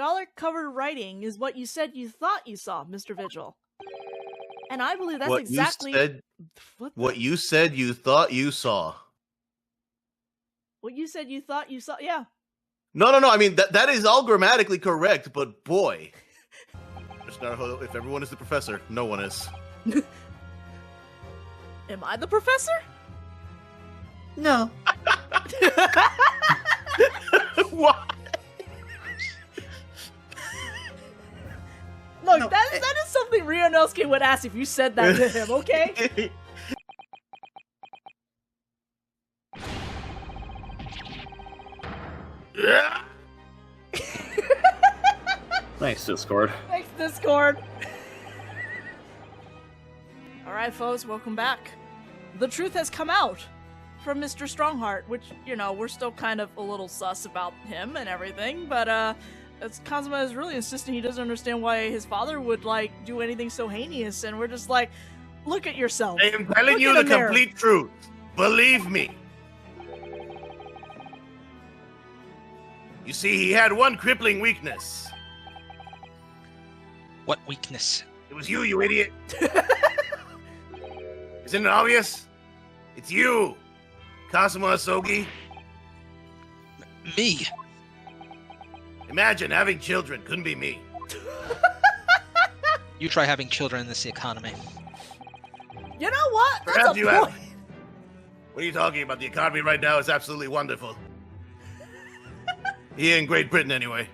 scholar-covered writing is what you said you thought you saw, Mr. Vigil. And I believe that's What exactly... What you said you thought you saw. What you said you thought you saw, yeah. No. I mean, that is all grammatically correct, but boy. If everyone is the professor, no one is. Am I the professor? No. What? Look, no, that is something Ryunosuke would ask if you said that to him, okay? Thanks, Discord. Thanks, Discord. Alright, folks, welcome back. The truth has come out from Mr. Strongheart, which, you know, we're still kind of a little sus about him and everything, but, Kazuma is really insisting he doesn't understand why his father would, like, do anything so heinous, and we're just like, look at yourself. I am telling you the complete truth. Believe me. You see, he had one crippling weakness. What weakness? It was you idiot. Isn't it obvious? It's you, Kazuma Asogi. Me? Imagine having children. Couldn't be me. You try having children in this economy. You know what? That's Perhaps a you point. have. What are you talking about? The economy right now is absolutely wonderful. Here in Great Britain, anyway.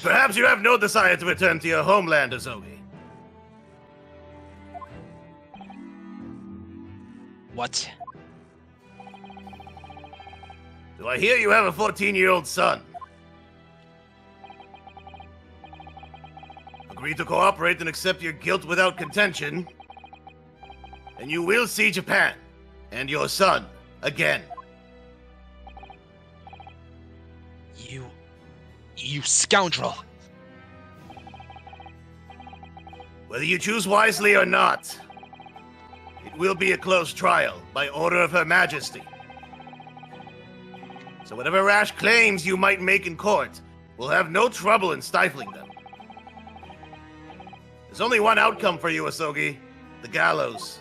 Perhaps you have no desire to return to your homeland, Asogi. What? Do I hear you have a 14-year-old son? Agree to cooperate and accept your guilt without contention, and you will see Japan and your son again. You scoundrel! Whether you choose wisely or not, it will be a close trial by order of Her Majesty. So whatever rash claims you might make in court, we'll have no trouble in stifling them. There's only one outcome for you, Asogi. The gallows.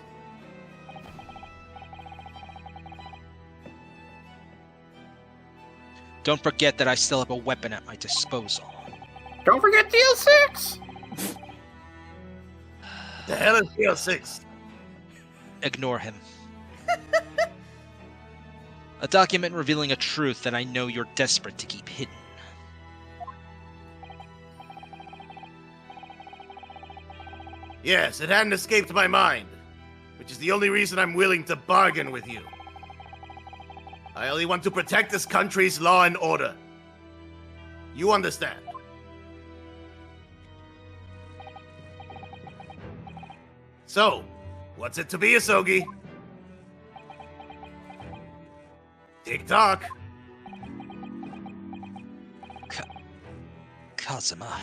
Don't forget that I still have a weapon at my disposal. Don't forget DL6! The hell is DL6? Ignore him. A document revealing a truth that I know you're desperate to keep hidden. Yes, it hadn't escaped my mind, which is the only reason I'm willing to bargain with you. I only want to protect this country's law and order. You understand? So, what's it to be, Asogi? Tick-tock. Kazuma.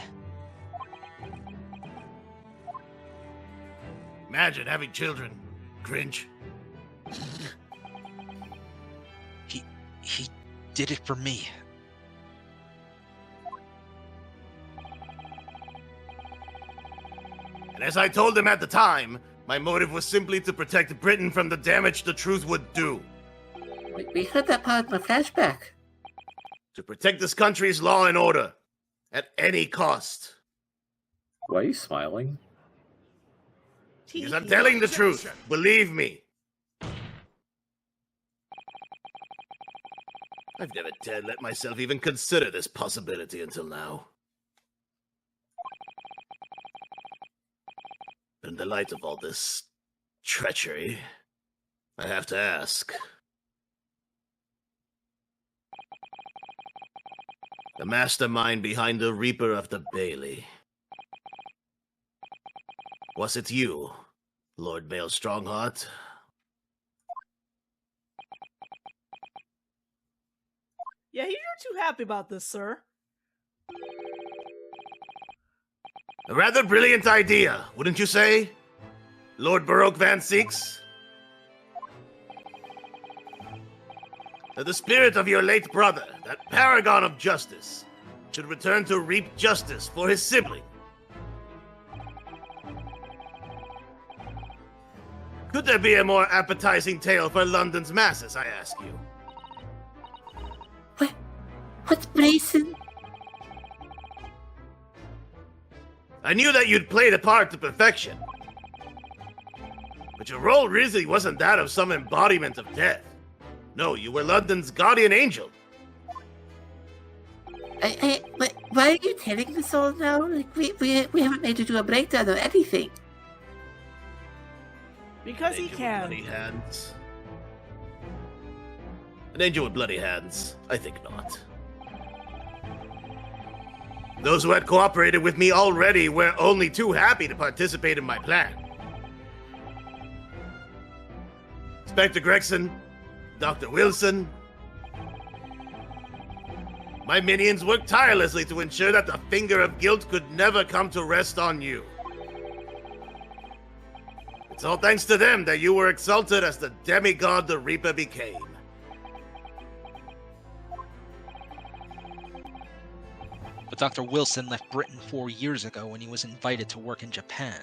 Imagine having children. Cringe. He did it for me. And as I told him at the time, my motive was simply to protect Britain from the damage the truth would do. We heard that part in the flashback. To protect this country's law and order. At any cost. Why are you smiling? Because I'm telling the truth. Believe me. I've never dared let myself even consider this possibility until now. In the light of all this treachery, I have to ask. The mastermind behind the Reaper of the Bailey. Was it you, Lord Mail Strongheart? Yeah, you're too happy about this, sir. A rather brilliant idea, wouldn't you say, Lord Baroque Van Six? That the spirit of your late brother, that paragon of justice, should return to reap justice for his sibling. Could there be a more appetizing tale for London's masses, I ask you? What's Brayson? I knew that you'd played a part to perfection. But your role really wasn't that of some embodiment of death. No, you were London's guardian angel. Why are you telling this all now? Like, we haven't made you do a breakdown or anything. Because he Angel with can. bloody hands. An angel with bloody hands? I think not. Those who had cooperated with me already were only too happy to participate in my plan. Inspector Gregson, Dr. Wilson. My minions worked tirelessly to ensure that the finger of guilt could never come to rest on you. It's all thanks to them that you were exalted as the demigod the Reaper became. But Dr. Wilson left Britain 4 years ago when he was invited to work in Japan.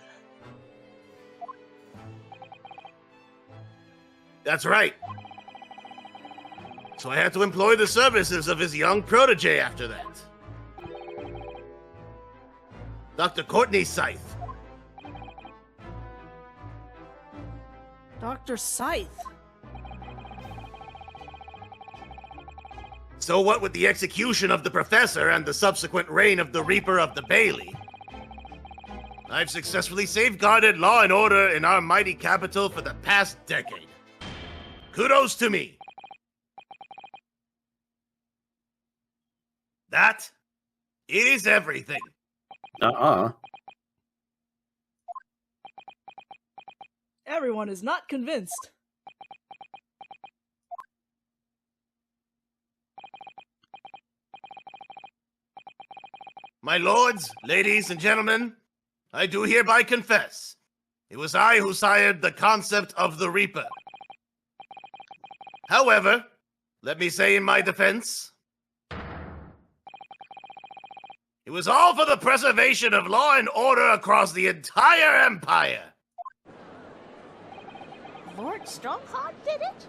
That's right. So I had to employ the services of his young protege after that. Dr. Courtney Scythe. Dr. Scythe. So what with the execution of the Professor and the subsequent reign of the Reaper of the Bailey, I've successfully safeguarded law and order in our mighty capital for the past decade. Kudos to me. That is everything. Everyone is not convinced. My lords, ladies, and gentlemen, I do hereby confess, it was I who sired the concept of the Reaper. However, let me say in my defense, it was all for the preservation of law and order across the entire empire. Lord Strongheart did it?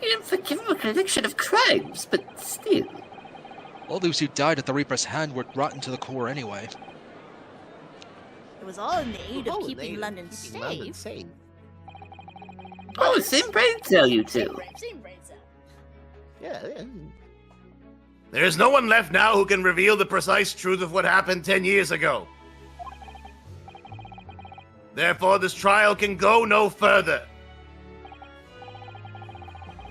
You didn't forgive him a conviction of crimes, but still. All those who died at the Reaper's hand were rotten to the core anyway. It was all in the aid of keeping London safe. Oh, same brain cell, you two. Same brain cell. Yeah. There is no one left now who can reveal the precise truth of what happened 10 years ago. Therefore, this trial can go no further.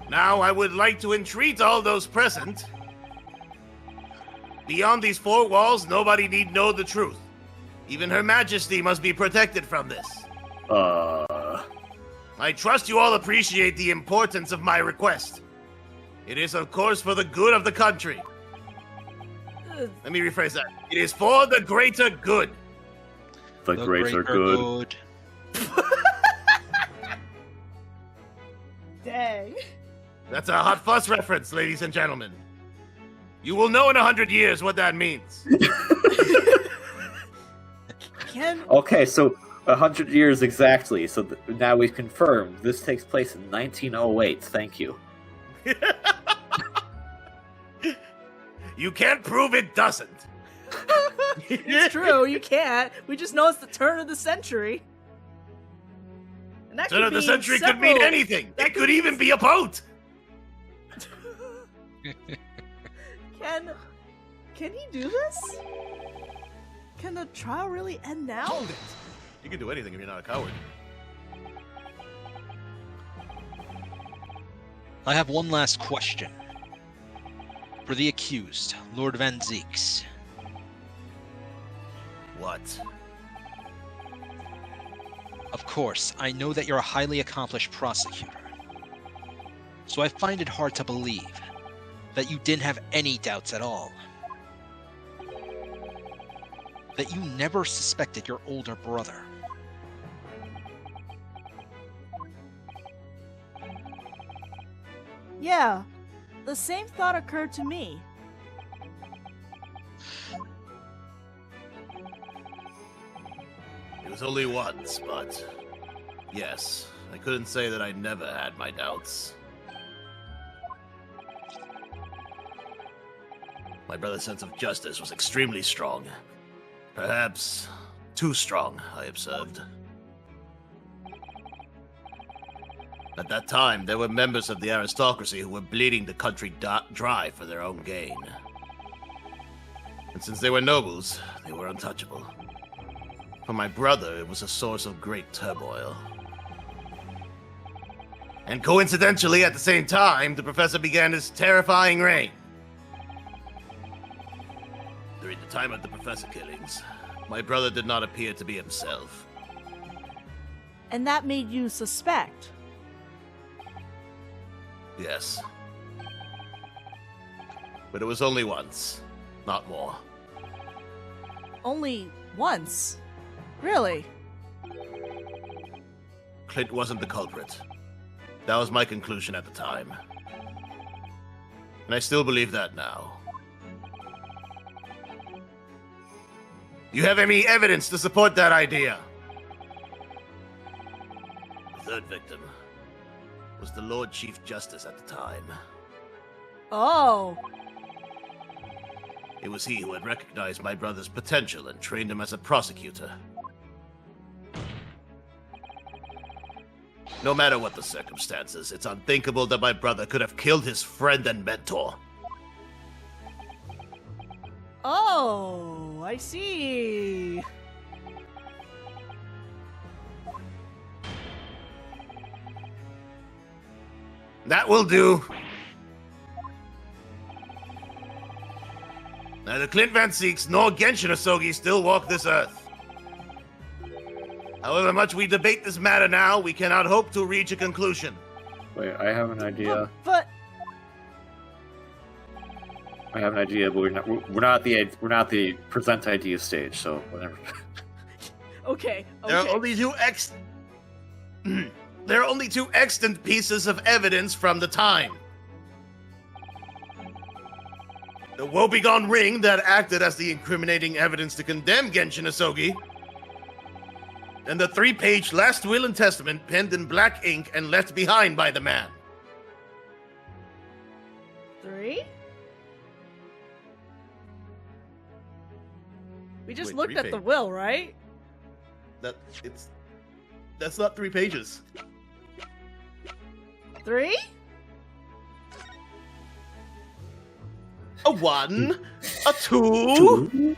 Now, I would like to entreat all those present. Beyond these four walls, nobody need know the truth. Even Her Majesty must be protected from this. I trust you all appreciate the importance of my request. It is, of course, for the good of the country. Let me rephrase that. It is for the greater good. The greater good. Dang. That's a Hot Fuss reference, ladies and gentlemen. You will know in 100 years what that means. Ken, Okay, so 100 years exactly. So now we've confirmed this takes place in 1908. Thank you. You can't prove it doesn't. it's true, you can't. We just know it's the turn of the century. And that Turn of could the mean century could mean several- anything. that It could even be a boat. Can he do this? Can the trial really end now? Hold it. You can do anything if you're not a coward. I have one last question. For the accused, Lord Van Zeeks. What? Of course, I know that you're a highly accomplished prosecutor. So I find it hard to believe that you didn't have any doubts at all. That you never suspected your older brother. Yeah, the same thought occurred to me. only once, but yes, I couldn't say that I never had my doubts. My brother's sense of justice was extremely strong. Perhaps too strong, I observed. At that time, there were members of the aristocracy who were bleeding the country dry for their own gain. And since they were nobles, they were untouchable. For my brother, it was a source of great turmoil. And coincidentally, at the same time, the professor began his terrifying reign. During the time of the professor killings, my brother did not appear to be himself. And that made you suspect? Yes. But it was only once, not more. Only once? Really? Clint wasn't the culprit. That was my conclusion at the time. And I still believe that now. You have any evidence to support that idea? The third victim was the Lord Chief Justice at the time. Oh. It was he who had recognized my brother's potential and trained him as a prosecutor. No matter what the circumstances, it's unthinkable that my brother could have killed his friend and mentor. Oh, I see. That will do. Neither Clint Van Seeks nor Genshin Asogi still walk this earth. However much we debate this matter now, we cannot hope to reach a conclusion. Wait, I have an idea. But I have an idea, but we're not at the present idea stage, so whatever. okay. There are only there are only two extant pieces of evidence from the time. The woebegone ring that acted as the incriminating evidence to condemn Genshin Asogi, and the 3-page last will and testament penned in black ink and left behind by the man. 3? We just Wait, looked 3 at the pages. will, right? That's not 3 pages. 3? A 1, a 2.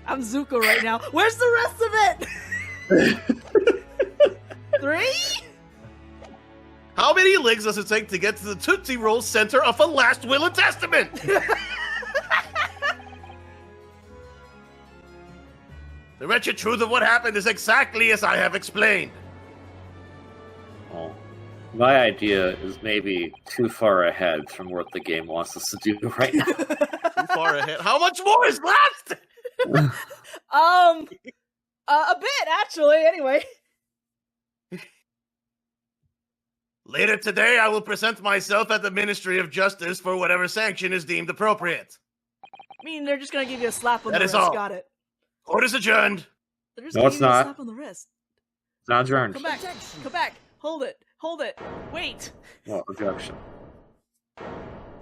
I'm Zuko right now. Where's the rest of it? 3? How many links does it take to get to the Tootsie Roll center of a last will and testament? The wretched truth of what happened is exactly as I have explained. Oh, my idea is maybe too far ahead from what the game wants us to do right now. Too far ahead. How much more is left? A bit actually. Anyway. Later today, I will present myself at the Ministry of Justice for whatever sanction is deemed appropriate. I mean, they're just gonna give you a slap on That the is wrist. all. Got it. Court is adjourned. They're just No, gonna it's give you a not. slap on the wrist. It's not adjourned. Come back. Come back. Hold it. Hold it. Wait. Well, objection.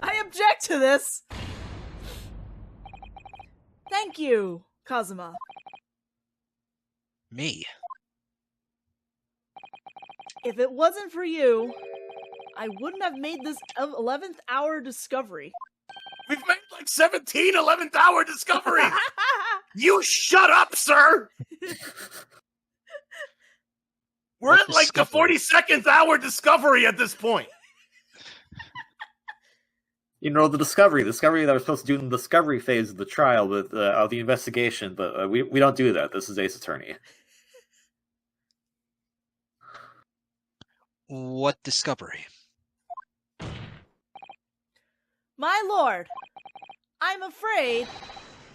I object to this. Thank you, Kazuma. Me? If it wasn't for you, I wouldn't have made this 11th hour discovery. We've made like 17 11th hour discoveries. You shut up, sir. We're What at like the discovery? 42nd hour discovery at this point. You know, the discovery that we're supposed to do in the discovery phase of the trial, but of the investigation, but we don't do that. This is Ace Attorney. What discovery? My lord, I'm afraid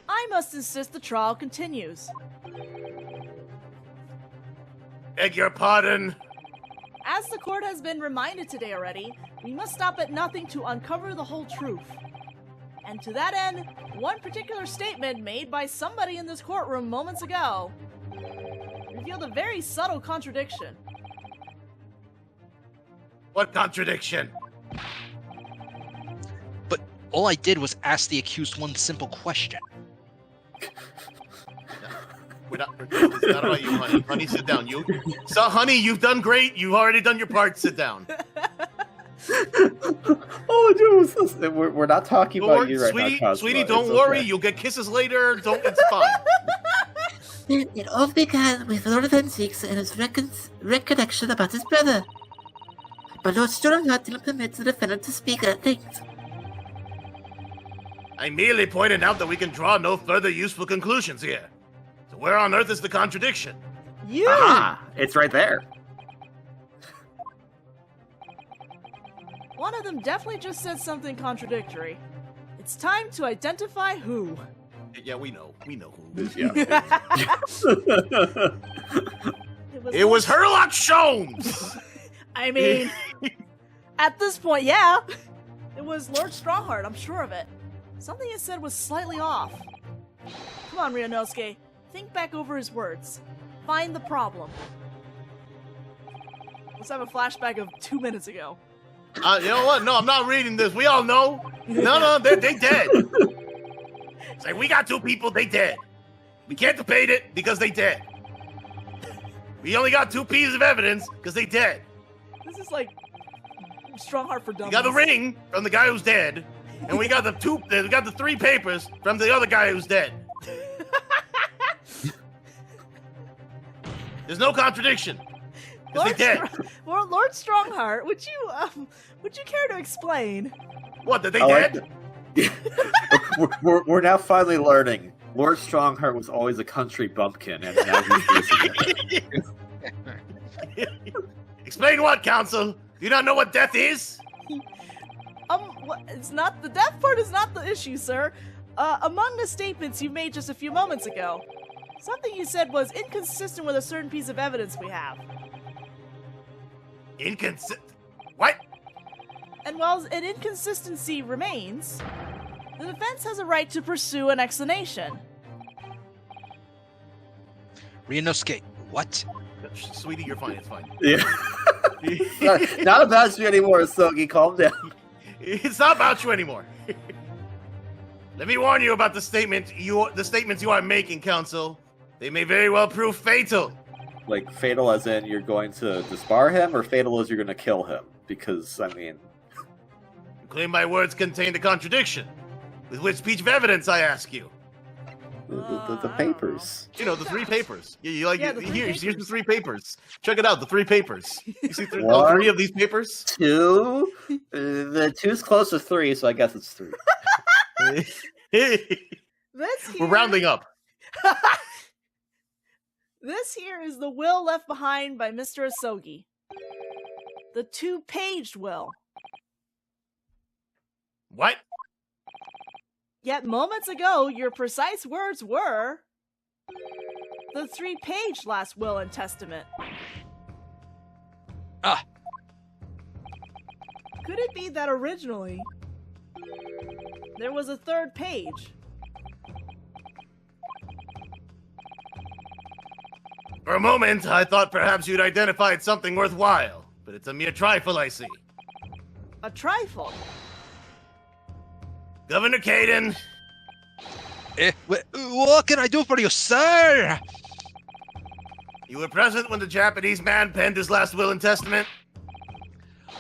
I must insist the trial continues. Beg your pardon. As the court has been reminded today already, we must stop at nothing to uncover the whole truth. And to that end, one particular statement made by somebody in this courtroom moments ago revealed a very subtle contradiction. What contradiction? But all I did was ask the accused one simple question. It's not about you, honey. Honey, sit down. Honey, you've done great. You've already done your part. Sit down. Oh, dude, we're not talking about you right now, Cosmo. Sweetie, don't worry. Okay. You'll get kisses later. It's fine. It all began with Lord Van Zeeks and his recollection about his brother. But Lord Strongheart didn't permit the defendant to speak at length. I merely pointed out that we can draw no further useful conclusions here. So where on earth is the contradiction? You! Aha! It's right there. One of them definitely just said something contradictory. It's time to identify who. Yeah, we know. We know who. Yeah. It was Herlock Sholmes! I mean, at this point, yeah. It was Lord Strongheart, I'm sure of it. Something he said was slightly off. Come on, Ryunosuke. Think back over his words. Find the problem. Let's have a flashback of 2 minutes ago. You know what? No, I'm not reading this. We all know. No, they dead. It's like, we got 2 people, they dead. We can't debate it because they dead. We only got 2 pieces of evidence because they dead. This is like Strongheart for dummies. We got the ring from the guy who's dead, and we got the 3 papers from the other guy who's dead. There's no contradiction. Lord Strongheart, would you care to explain? What, that they dead? we're now finally learning. Lord Strongheart was always a country bumpkin, and now he's facing it. Explain what, counsel? Do you not know what death is? It's not the death part is not the issue, sir. Among the statements you made just a few moments ago, something you said was inconsistent with a certain piece of evidence we have. What? And while an inconsistency remains, the defense has a right to pursue an explanation. Ryunosuke, what? Sweetie, you're fine. It's fine. Yeah. Not about you anymore, Sogi. Calm down. It's not about you anymore. Let me warn you about the statements you are making, counsel. They may very well prove fatal. Like, fatal as in you're going to disbar him, or fatal as you're going to kill him? Because, I mean... You claim my words contained a contradiction. With which piece of evidence, I ask you? The papers. You know, the 3 papers. Here's the 3 papers. Check it out, the 3 papers. You see all 3 of these papers? 2? The 2's close to 3, so I guess it's 3. We're rounding up. This here is the will left behind by Mr. Asogi. The 2-paged will. What? Yet moments ago, your precise words were the 3-page last will and testament. Ah. Could it be that originally there was a 3rd page? For a moment, I thought perhaps you'd identified something worthwhile, but it's a mere trifle, I see. A trifle? Governor Caden! What can I do for you, sir? You were present when the Japanese man penned his last will and testament?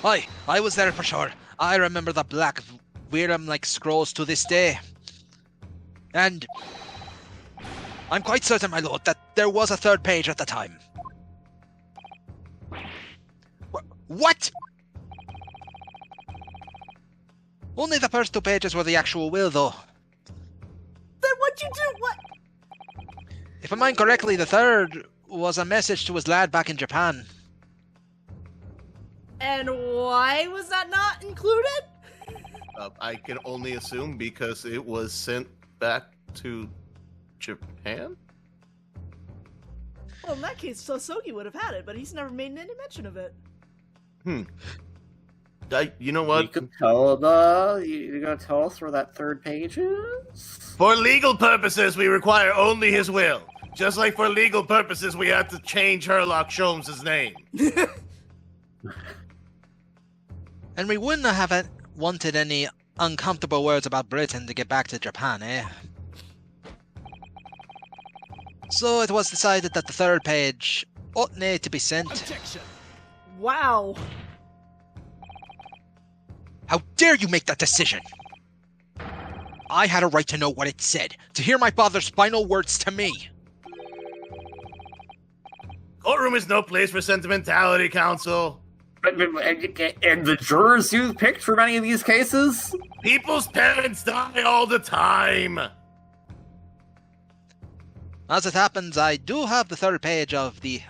I was there for sure. I remember the black, Wyram-like scrolls to this day. And I'm quite certain, my lord, that there was a 3rd page at the time. What? Only the first 2 pages were the actual will, though. Then what'd you do? What? If I mind correctly, the 3rd was a message to his lad back in Japan. And why was that not included? I can only assume because it was sent back to Japan? Well, in that case, Sosogi would have had it, but he's never made any mention of it. You know what? You can you're gonna tell us where that 3rd page is? For legal purposes, we require only his will. Just like for legal purposes, we had to change Herlock Sholmes' name. And we wouldn't have wanted any uncomfortable words about Britain to get back to Japan, eh? So it was decided that the third page ought not to be sent. Wow. How dare you make that decision? I had a right to know what it said, to hear my father's final words to me. Courtroom is no place for sentimentality, counsel. And the jurors you picked for many of these cases? People's parents die all the time. As it happens, I do have the third page of the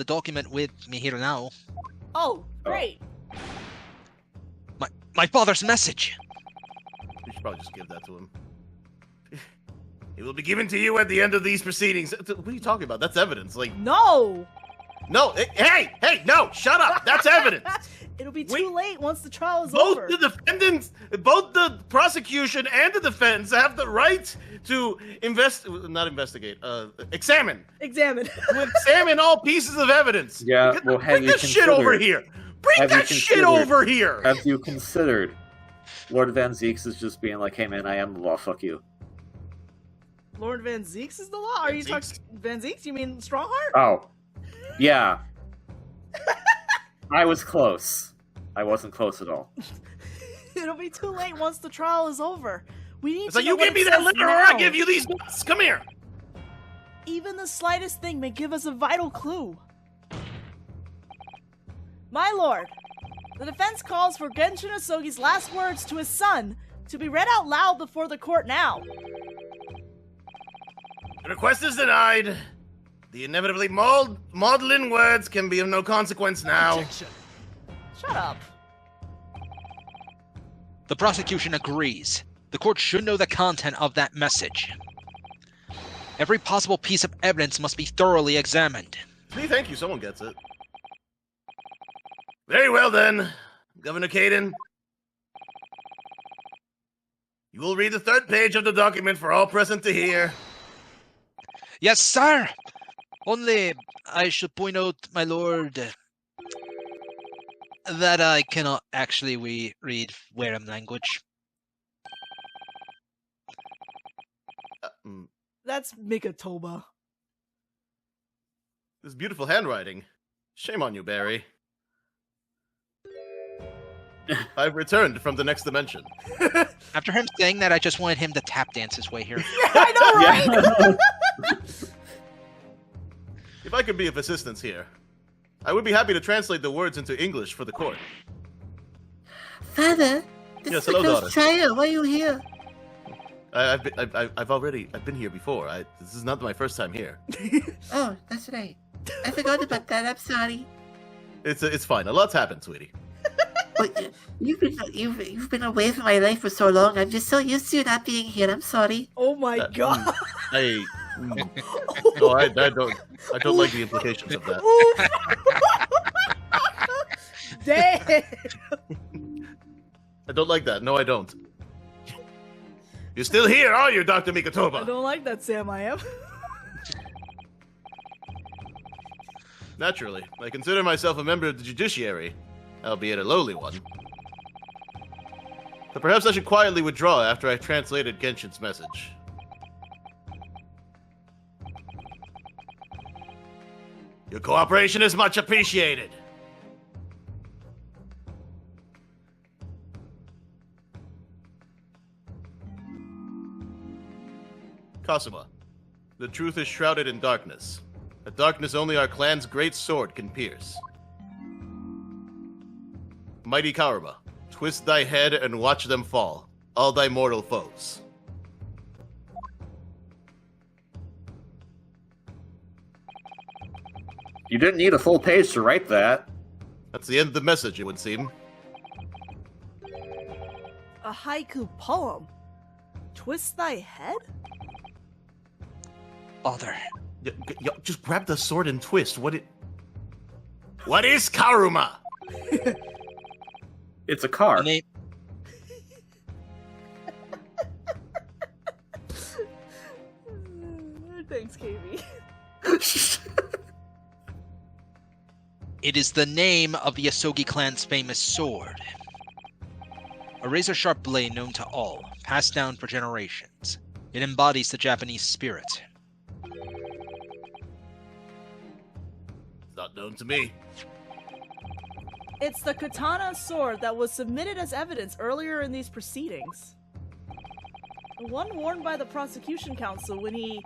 document with me here now. Oh, great. My father's message. We should probably just give that to him. It will be given to you at the end of these proceedings. What are you talking about? That's evidence. Like, No! no, hey, no, shut up. That's evidence. It'll be too late once the trial is Both over. the defendants, both the prosecution and the defense have the right to examine. Examine. To examine all pieces of evidence. Yeah, well, have Bring you that shit over considered- here. Bring have you that shit considered- over here. Have you considered Lord Van Zeeks is just being like, hey man, I am the law, fuck you. Lord Van Zeeks is the law? Are you Van talking Van Zeeks? You mean Strongheart? Oh. Yeah. I was close. I wasn't close at all. It'll be too late once the trial is over. We need It's to like, know you what give it me that says liquor or now. I give you these books. Come here. Even the slightest thing may give us a vital clue. My lord, the defense calls for Genshin Asogi's last words to his son to be read out loud before the court now. The request is denied. The inevitably maudlin words can be of no consequence now. Shut up. The prosecution agrees. The court should know the content of that message. Every possible piece of evidence must be thoroughly examined. Gee, thank you. Someone gets it. Very well then, Governor Caden. You will read the third page of the document for all present to hear. Yes, sir! Only, I should point out, my lord, that I cannot actually read Wareham language. That's Mikatoba. This beautiful handwriting. Shame on you, Barry. I've returned from the next dimension. After him saying that, I just wanted him to tap dance his way here. I know, right? If I could be of assistance here, I would be happy to translate the words into English for the court. Father, this Yes, is the hello, close daughter. trial. Why are you here? I've been here before. This is not my first time here. Oh, that's right. I forgot about that. I'm sorry. It's fine. A lot's happened, sweetie. But you've been away from my life for so long. I'm just so used to you not being here. I'm sorry. Oh my god. I don't like the implications of that. Damn. I don't like that. No, I don't. You're still here, are you, Dr. I Mikatoba? don't like that, Sam. I am. Naturally. I consider myself a member of the judiciary, albeit a lowly one. But perhaps I should quietly withdraw after I translated Genshin's message. Your cooperation is much appreciated. Kasuma, the truth is shrouded in darkness. A darkness only our clan's great sword can pierce. Mighty Karuma, twist thy head and watch them fall, all thy mortal foes. You didn't need a full page to write that. That's the end of the message, it would seem. A haiku poem. Twist thy head? Father. Just grab the sword and twist. What is Karuma? It's a car. The name, Thanks, KB. It is the name of the Asogi clan's famous sword. A razor-sharp blade known to all, passed down for generations. It embodies the Japanese spirit. Not known to me. It's the katana sword that was submitted as evidence earlier in these proceedings. The one worn by the prosecution counsel when he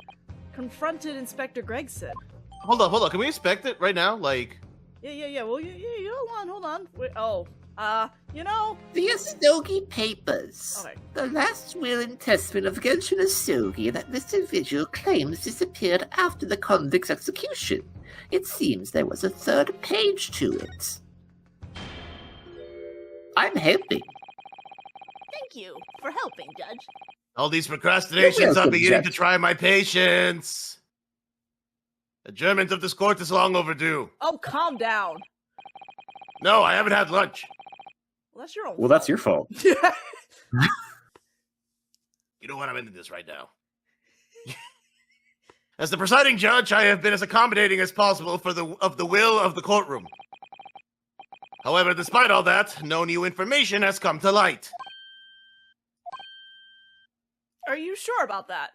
confronted Inspector Gregson. Hold on. Can we inspect it right now? Like... Yeah. Well, hold on. Wait, you know... The Asogi Papers. Okay. The last will and testament of Genshin Asogi that this individual claims disappeared after the convict's execution. It seems there was a third page to it. I'm helping. Thank you for helping, Judge. All these procrastinations are beginning to try my patience. Adjournment of this court is long overdue. Oh, calm down. No, I haven't had lunch. Well, that's your own Well, that's your fault. You know what? I'm into this right now. As the presiding judge, I have been as accommodating as possible for the will of the courtroom. However, despite all that, no new information has come to light. Are you sure about that?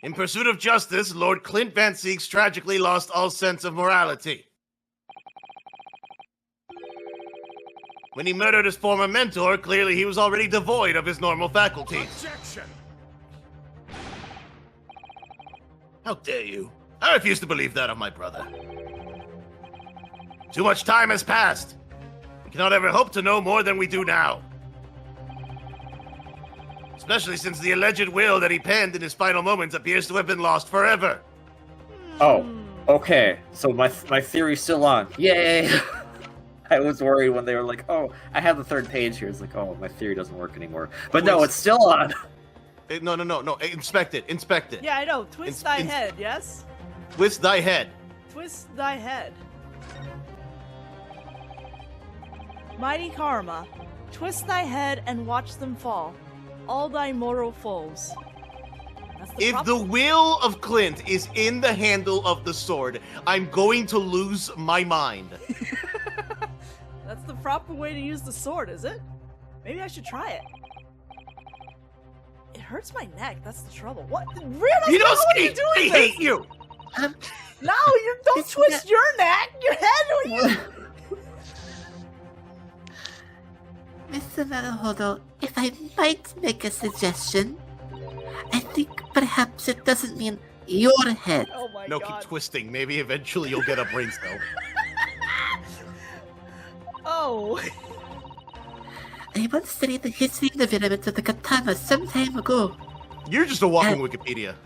In pursuit of justice, Lord Clint Van Seeks tragically lost all sense of morality. When he murdered his former mentor, clearly he was already devoid of his normal faculties. Objection! How dare you? I refuse to believe that of my brother. Too much time has passed. We cannot ever hope to know more than we do now. Especially since the alleged will that he penned in his final moments appears to have been lost forever. Oh, okay. So my theory's still on. Yay! I was worried when they were like, oh, I have the third page here. It's like, oh, my theory doesn't work anymore. But no, it's still on. No. Inspect it. Yeah, I know. Twist thy head, yes? Twist thy head. Twist thy head. Mighty Karma, twist thy head and watch them fall. All thy mortal foes. If the will of Clint is in the handle of the sword, I'm going to lose my mind. That's the proper way to use the sword, is it? Maybe I should try it. It hurts my neck, that's the trouble. What? Really? You don't what are see, you doing I this? hate you! No, you don't twist your neck! Your head! What are you... Mr. Naruhodo, if I might make a suggestion, I think perhaps it doesn't mean your head. Oh my No, god. keep twisting. Maybe eventually you'll get a brain cell. Oh. I once studied the history and development of the katana some time ago. You're just a walking Wikipedia.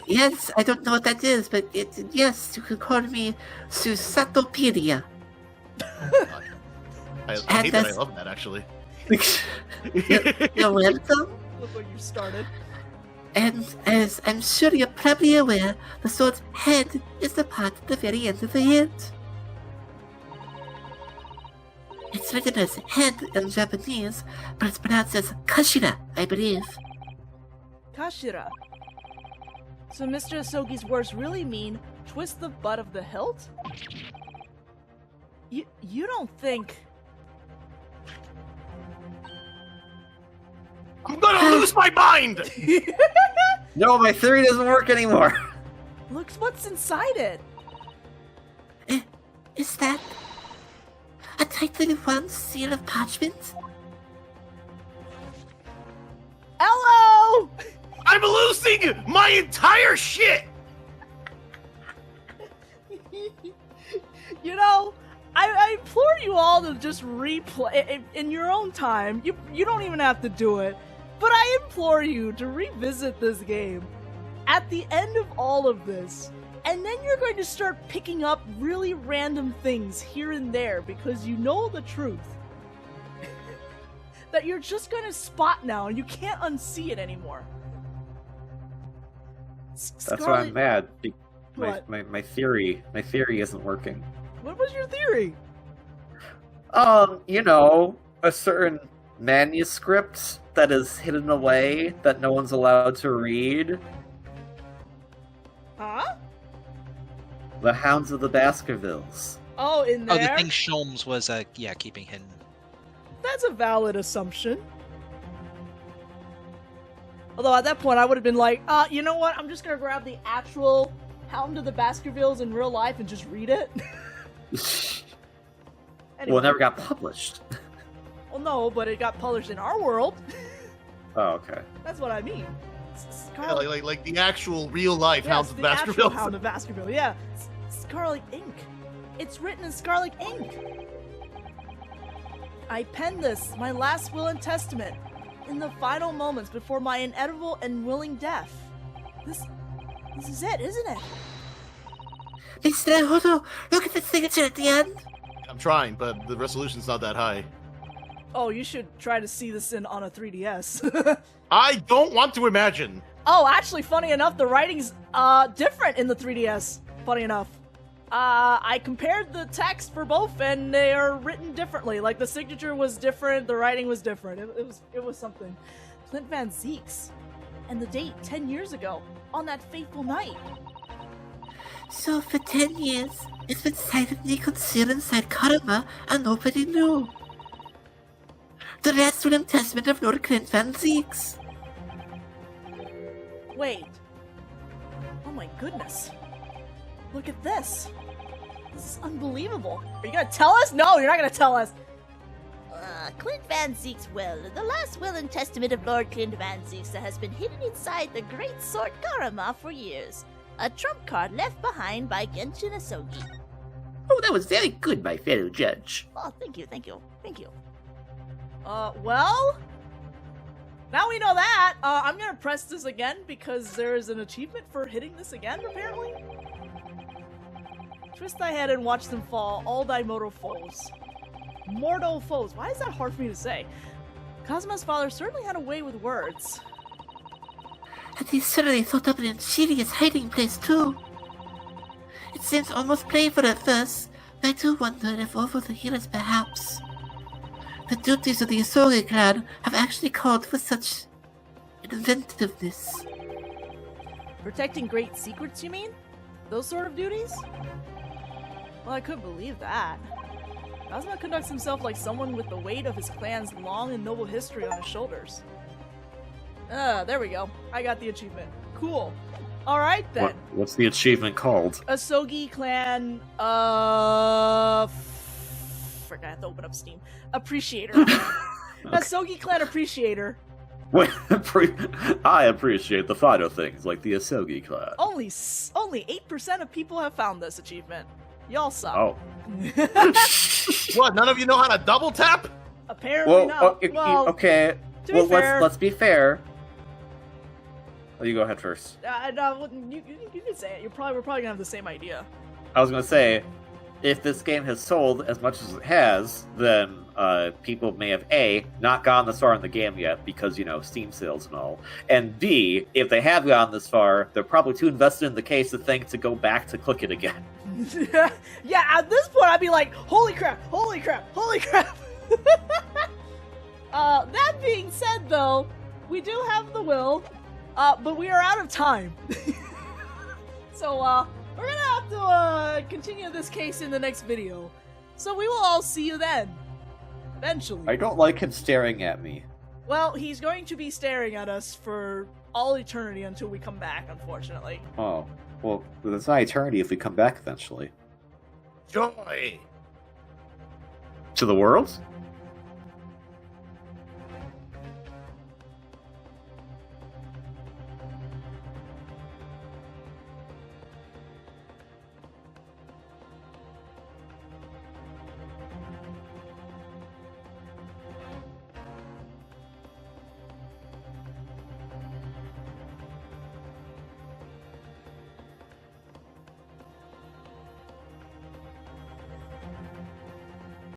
Yes, I don't know what that is, but yes, you could call me Susatopedia. I hate that. I love that, actually. You're welcome. Look what you started. And as I'm sure you're probably aware, the sword's head is the part at the very end of the head. It's written as head in Japanese, but it's pronounced as kashira, I believe. Kashira. So Mr. Asogi's words really mean twist the butt of the hilt? You don't think... I'm gonna lose my mind! No, my theory doesn't work anymore. Look what's inside it. Is that a tightly wound seal of parchment? Hello! I'm losing my entire shit! You know, I implore you all to just replay in your own time. You don't even have to do it. But I implore you to revisit this game at the end of all of this. And then you're going to start picking up really random things here and there because you know the truth. That you're just going to spot now and you can't unsee it anymore. That's why I'm mad. What? My theory isn't working. What was your theory? You know, a certain manuscript that is hidden away that no one's allowed to read. Huh? The Hounds of the Baskervilles. Oh, in there? Oh, the thing Sholmes was, keeping hidden. That's a valid assumption. Although at that point I would have been like, you know what? I'm just gonna grab the actual Hound of the Baskervilles in real life and just read it. Anyway. Well, it never got published. Well, no, but it got published in our world. Oh, okay. That's what I mean. Yeah, like the actual real life Yes, Hounds of the the actual Baskervilles. Hound of Baskerville, yeah. Scarlet ink. It's written in scarlet ink. I penned this, my last will and testament, in the final moments before my inevitable and willing death. This is it, isn't it? Mr. Hodo, look at the signature at the end. I'm trying, but the resolution's not that high. Oh, you should try to see this on a 3DS. I don't want to imagine. Oh, actually, funny enough, the writing's different in the 3DS. Funny enough. I compared the text for both, and they are written differently. Like, the signature was different, the writing was different. It was something. Clint Van Zeek's. And the date, 10 years ago, on that fateful night. So for 10 years, it's been silently concealed inside Karma, and nobody knew. The last will and testament of Lord Clint Van Zeeks. Wait. Oh my goodness. Look at this. This is unbelievable. Are you gonna tell us? No, you're not gonna tell us. Clint Van Zeek's will, the last will and testament of Lord Clint Van Zeek's that has been hidden inside the great sword Karama for years. A trump card left behind by Genshin Asogi. Oh, that was very good, my fellow judge. Oh, thank you. Well, now we know that. I'm gonna press this again because there is an achievement for hitting this again, apparently. Twist thy head and watch them fall, all thy mortal foes. Mortal foes. Why is that hard for me to say? Kazuma's father certainly had a way with words. And he certainly thought up an ingenious hiding place, too. It seems almost playful at first, but I do wonder if over the years, perhaps, the duties of the Asogi clan have actually called for such inventiveness. Protecting great secrets, you mean? Those sort of duties? Well, I could believe that. Kazuma conducts himself like someone with the weight of his clan's long and noble history on his shoulders. There we go. I got the achievement. Cool. Alright then. What's the achievement called? Asogi clan, frick, I have to open up Steam. Appreciator. Asogi clan appreciator. Wait, I appreciate the finer things, like the Asogi clan. Only 8% of people have found this achievement. Y'all suck. Oh. What? None of you know how to double tap? Apparently not. Okay. to be fair, let's be fair. Oh, you go ahead first. no, you can say it. We're probably gonna have the same idea. I was gonna say, if this game has sold as much as it has, then people may have A, not gone this far in the game yet because, Steam sales and all. And B, if they have gone this far, they're probably too invested in the case to think to go back to click it again. Yeah, at this point I'd be like, holy crap. That being said, though, we do have the will, but we are out of time. So, we're gonna have to continue this case in the next video. So we will all see you then. Eventually. I don't like him staring at me. Well, he's going to be staring at us for all eternity until we come back, unfortunately. Oh, well, it's not eternity if we come back eventually. Joy! To the world?